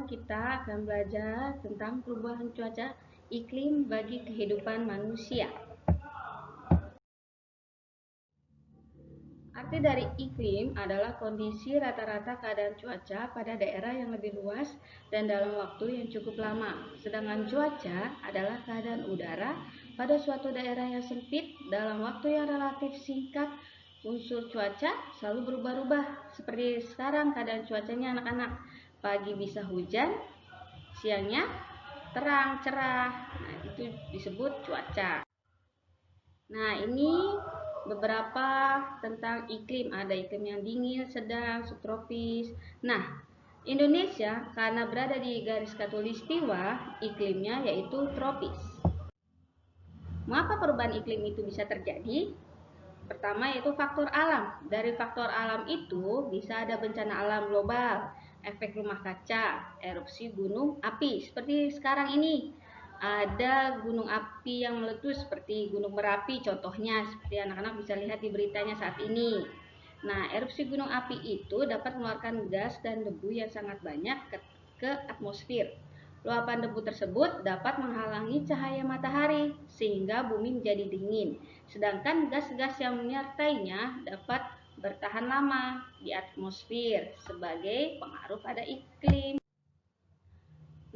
kita akan belajar tentang perubahan cuaca iklim bagi kehidupan manusia. Arti dari iklim adalah kondisi rata-rata keadaan cuaca pada daerah yang lebih luas dan dalam waktu yang cukup lama. Sedangkan cuaca adalah keadaan udara pada suatu daerah yang sempit dalam waktu yang relatif singkat. Unsur cuaca selalu berubah-ubah. Seperti sekarang keadaan cuacanya anak-anak. Pagi bisa hujan, siangnya terang, cerah. Nah, itu disebut cuaca. Nah, ini beberapa tentang iklim. Ada iklim yang dingin, sedang, subtropis. Nah, Indonesia karena berada di garis khatulistiwa, iklimnya yaitu tropis. Mengapa perubahan iklim itu bisa terjadi? Pertama yaitu faktor alam. Dari faktor alam itu bisa ada bencana alam global, efek rumah kaca, erupsi gunung api. Seperti sekarang ini, ada gunung api yang meletus seperti Gunung Merapi contohnya, seperti anak-anak bisa lihat di beritanya saat ini. Nah, erupsi gunung api itu dapat mengeluarkan gas dan debu yang sangat banyak ke atmosfer. Luapan debu tersebut dapat menghalangi cahaya matahari sehingga bumi menjadi dingin. Sedangkan gas-gas yang menyertainya dapat bertahan lama di atmosfer sebagai pengaruh pada iklim.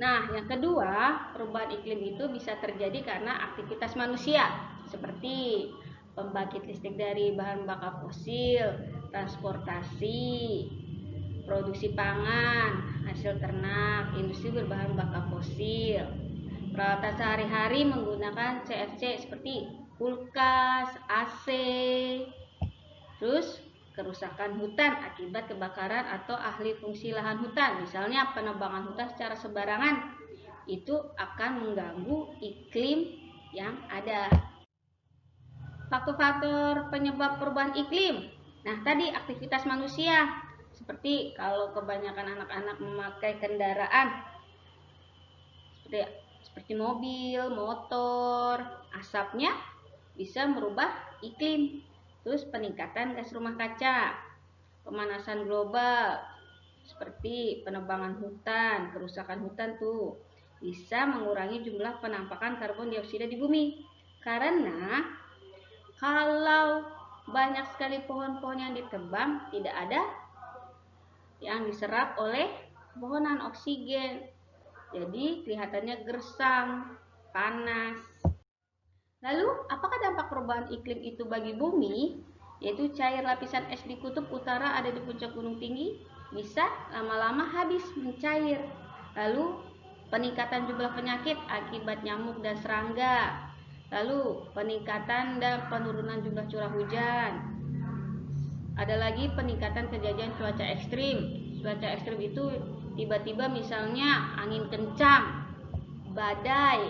Nah, yang kedua, perubahan iklim itu bisa terjadi karena aktivitas manusia, seperti pembangkit listrik dari bahan bakar fosil, transportasi, produksi pangan, hasil ternak, industri berbahan bakar fosil. Peralatan sehari-hari menggunakan CFC seperti kulkas, AC, terus kerusakan hutan akibat kebakaran atau ahli fungsi lahan hutan, misalnya penebangan hutan secara sembarangan, itu akan mengganggu iklim yang ada. Faktor-faktor penyebab perubahan iklim. Nah, tadi aktivitas manusia, seperti kalau kebanyakan anak-anak memakai kendaraan seperti mobil, motor, asapnya bisa merubah iklim. Terus peningkatan gas rumah kaca, pemanasan global, seperti penebangan hutan, kerusakan hutan tuh bisa mengurangi jumlah penampakan karbon dioksida di bumi. Karena kalau banyak sekali pohon-pohon yang ditebang, tidak ada yang diserap oleh pohonan oksigen. Jadi kelihatannya gersang, panas. Lalu, apakah dampak perubahan iklim itu bagi bumi? Yaitu cair lapisan es di kutub utara ada di puncak gunung tinggi, bisa lama-lama habis mencair. Lalu, peningkatan jumlah penyakit akibat nyamuk dan serangga. Lalu, peningkatan dan penurunan jumlah curah hujan. Ada lagi peningkatan kejadian cuaca ekstrim. Cuaca ekstrim itu tiba-tiba misalnya angin kencang, badai,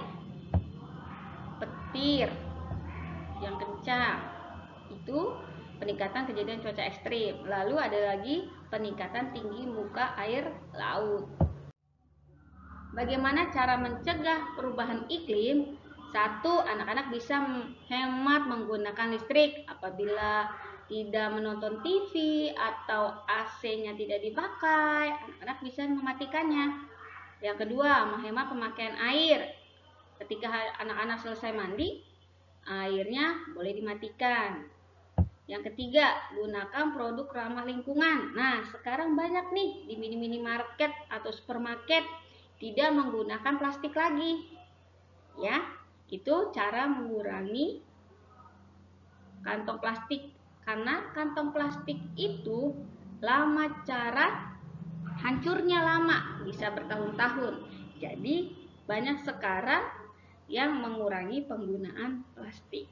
petir yang kencang. Itu peningkatan kejadian cuaca ekstrim. Lalu ada lagi peningkatan tinggi muka air laut. Bagaimana cara mencegah perubahan iklim? Satu, anak-anak bisa hemat menggunakan listrik apabila tidak menonton TV atau AC-nya tidak dipakai, anak-anak bisa mematikannya. Yang kedua, menghemat pemakaian air. Ketika anak-anak selesai mandi, airnya boleh dimatikan. Yang ketiga, gunakan produk ramah lingkungan. Nah, sekarang banyak nih di mini-mini market atau supermarket tidak menggunakan plastik lagi. Ya, itu cara mengurangi kantong plastik. Karena kantong plastik itu lama cara hancurnya lama, bisa bertahun-tahun. Jadi, banyak sekarang yang mengurangi penggunaan plastik.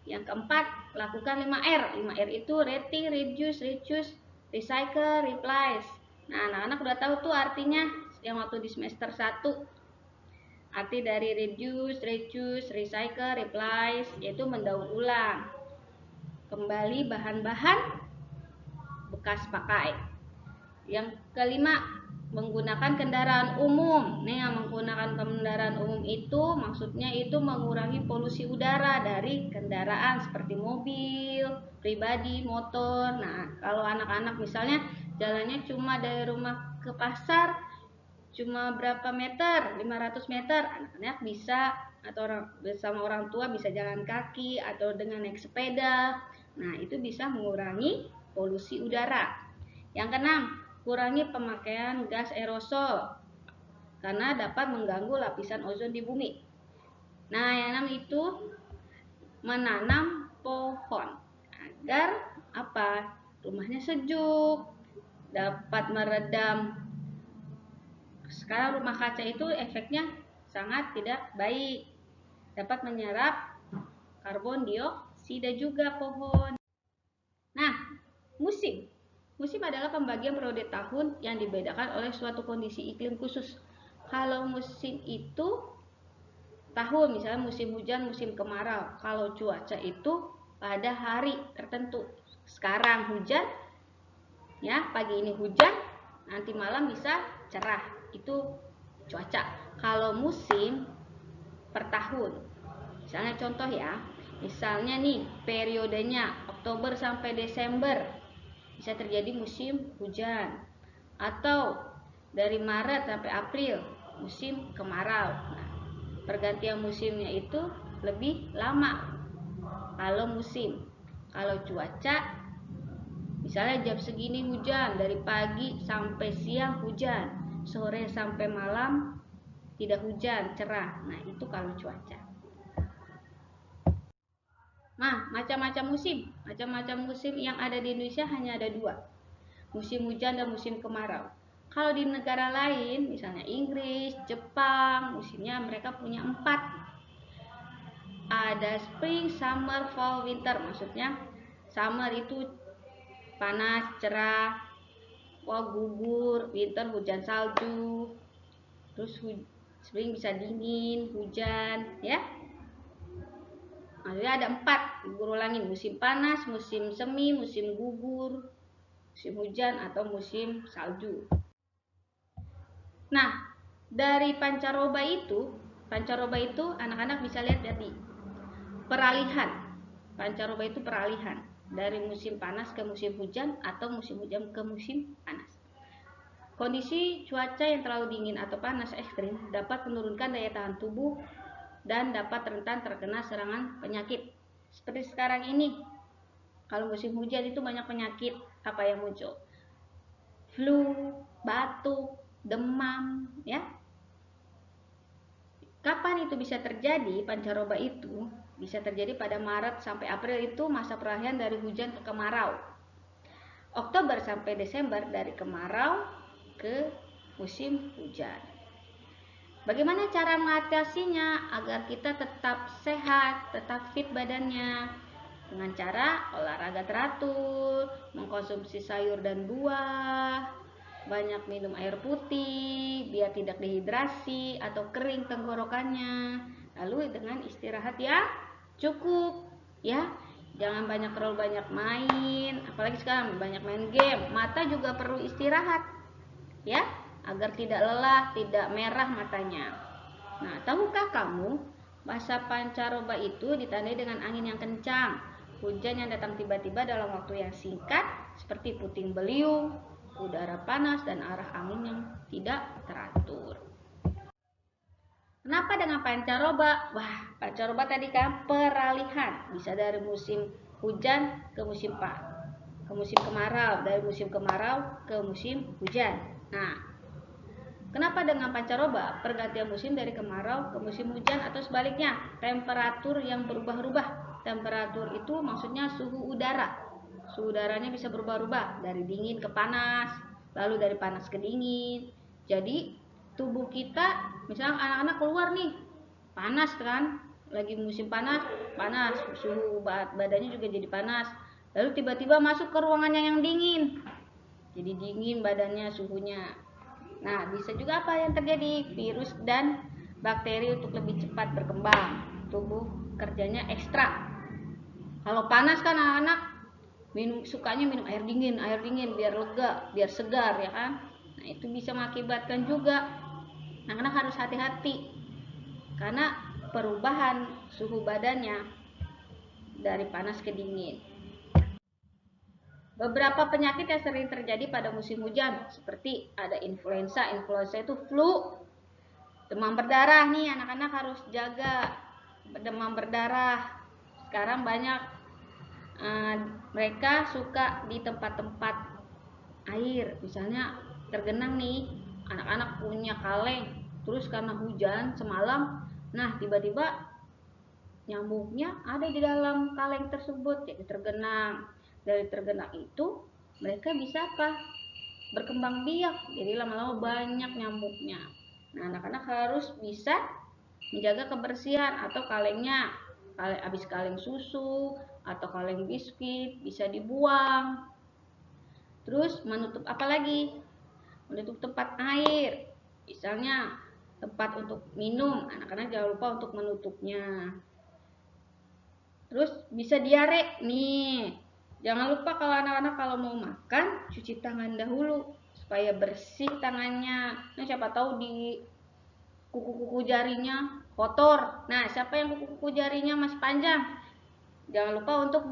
Yang keempat, lakukan 5R. 5R itu rating, reduce, reuse, recycle, replace. Nah, anak-anak udah tahu tuh artinya yang waktu di semester 1. Arti dari reduce, reuse, recycle, replace yaitu mendaur ulang kembali bahan-bahan bekas pakai. Yang kelima, menggunakan kendaraan umum. Nih, yang menggunakan kendaraan umum itu maksudnya itu mengurangi polusi udara dari kendaraan seperti mobil, pribadi, motor. Nah, kalau anak-anak misalnya jalannya cuma dari rumah ke pasar cuma berapa meter, 500 meter, anak-anak bisa atau bersama orang tua bisa jalan kaki atau dengan naik sepeda. Nah, itu bisa mengurangi polusi udara. Yang keenam, kurangi pemakaian gas aerosol karena dapat mengganggu lapisan ozon di bumi. Nah, yang enam itu menanam pohon agar apa? Rumahnya sejuk, dapat meredam. Sekarang rumah kaca itu efeknya sangat tidak baik, dapat menyerap karbon dioksida juga pohon. Nah, musim. Musim adalah pembagian periode tahun yang dibedakan oleh suatu kondisi iklim khusus. Kalau musim itu tahun, misalnya musim hujan, musim kemarau. Kalau cuaca itu pada hari tertentu. Sekarang hujan, ya pagi ini hujan, nanti malam bisa cerah. Itu cuaca. Kalau musim per tahun, misalnya contoh ya, misalnya nih periodenya Oktober sampai Desember bisa terjadi musim hujan, atau dari Maret sampai April musim kemarau. Nah, pergantian musimnya itu lebih lama kalau musim. Kalau cuaca, misalnya jam segini hujan, dari pagi sampai siang hujan, sore sampai malam tidak hujan, cerah. Nah, itu kalau cuaca. Nah, macam-macam musim. Macam-macam musim yang ada di Indonesia hanya ada dua. Musim hujan dan musim kemarau. Kalau di negara lain, misalnya Inggris, Jepang, musimnya mereka punya 4. Ada spring, summer, fall, winter. Maksudnya summer itu panas, cerah, gugur, winter hujan salju, terus spring bisa dingin, hujan, ya. Maksudnya ada 4, guru ulangin, musim panas, musim semi, musim gugur, musim hujan, atau musim salju. Nah, dari pancaroba itu anak-anak bisa lihat jadi peralihan. Pancaroba itu peralihan dari musim panas ke musim hujan atau musim hujan ke musim panas. Kondisi cuaca yang terlalu dingin atau panas ekstrim dapat menurunkan daya tahan tubuh dan dapat rentan terkena serangan penyakit. Seperti sekarang ini, kalau musim hujan itu banyak penyakit apa yang muncul? Flu, batuk, demam, ya. Kapan itu bisa terjadi? Pancaroba itu bisa terjadi pada Maret sampai April, itu masa peralihan dari hujan ke kemarau. Oktober sampai Desember dari kemarau ke musim hujan. Bagaimana cara mengatasinya agar kita tetap sehat, tetap fit badannya? Dengan cara olahraga teratur, mengkonsumsi sayur dan buah, banyak minum air putih biar tidak dehidrasi atau kering tenggorokannya. Lalu dengan istirahat yang cukup, ya. Jangan terlalu banyak main, apalagi sekarang banyak main game. Mata juga perlu istirahat, ya, agar tidak lelah, tidak merah matanya. Nah, tahukah kamu masa pancaroba itu ditandai dengan angin yang kencang, hujan yang datang tiba-tiba dalam waktu yang singkat, seperti puting beliung, udara panas, dan arah angin yang tidak teratur. Kenapa dengan pancaroba? Wah, pancaroba tadi kan peralihan, bisa dari musim hujan ke musim kemarau, dari musim kemarau ke musim hujan. Nah, kenapa dengan pancaroba? Pergantian musim dari kemarau ke musim hujan atau sebaliknya, temperatur yang berubah-ubah. Temperatur itu maksudnya suhu udara. Suhu udaranya bisa berubah-ubah dari dingin ke panas, lalu dari panas ke dingin. Jadi tubuh kita, misalnya anak-anak keluar nih, panas kan, lagi musim panas, suhu badannya juga jadi panas. Lalu tiba-tiba masuk ke ruangannya yang dingin, jadi dingin badannya, suhunya. Nah, bisa juga apa yang terjadi? Virus dan bakteri untuk lebih cepat berkembang. Tubuh kerjanya ekstra. Kalau panas kan anak-anak sukanya minum air dingin biar lega, biar segar, ya kan? Nah, itu bisa mengakibatkan juga anak-anak harus hati-hati karena perubahan suhu badannya dari panas ke dingin. Beberapa penyakit yang sering terjadi pada musim hujan seperti ada influenza. Influenza itu flu. Demam berdarah nih anak-anak harus jaga demam berdarah. Sekarang banyak mereka suka di tempat-tempat air, misalnya tergenang nih, anak-anak punya kaleng, terus karena hujan semalam, nah tiba-tiba nyamuknya ada di dalam kaleng tersebut, jadi tergenang. Dari tergenang itu mereka bisa apa? Berkembang biak, jadi lama-lama banyak nyamuknya. Nah, anak-anak harus bisa menjaga kebersihan atau kalengnya. Habis kaleng susu atau kaleng biskuit bisa dibuang. Terus menutup apa lagi? Menutup tempat air. Misalnya tempat untuk minum, anak-anak jangan lupa untuk menutupnya. Terus bisa diare nih. Jangan lupa kalau anak-anak kalau mau makan cuci tangan dahulu supaya bersih tangannya. Nah, siapa tahu di kuku-kuku jarinya kotor. Nah, siapa yang kuku-kuku jarinya masih panjang? Jangan lupa untuk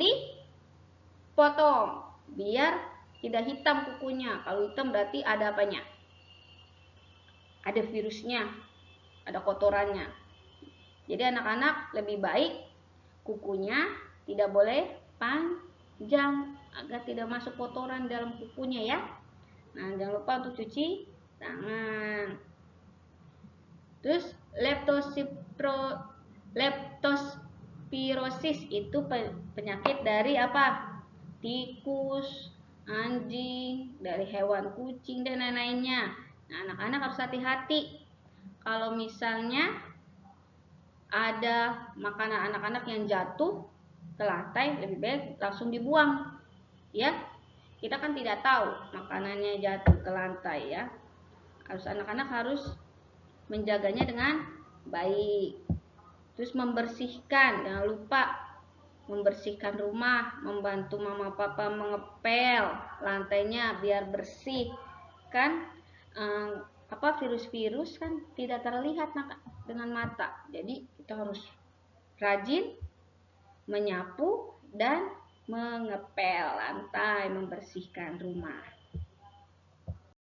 dipotong biar tidak hitam kukunya. Kalau hitam berarti ada apanya? Ada virusnya, ada kotorannya. Jadi anak-anak lebih baik kukunya tidak boleh panjang agar tidak masuk kotoran dalam kukunya ya. Nah, jangan lupa untuk cuci tangan. Terus leptospirosis itu penyakit dari apa? Tikus, anjing, dari hewan kucing dan lain-lainnya. Nah, anak-anak harus hati-hati. Kalau misalnya ada makanan anak-anak yang jatuh ke lantai, lebih baik langsung dibuang. Ya, kita kan tidak tahu makanannya jatuh ke lantai ya. Anak-anak harus menjaganya dengan baik. Terus membersihkan, jangan lupa membersihkan rumah, membantu mama papa mengepel lantainya biar bersih. Kan virus-virus kan tidak terlihat dengan mata. Jadi kita harus rajin menyapu dan mengepel lantai, membersihkan rumah.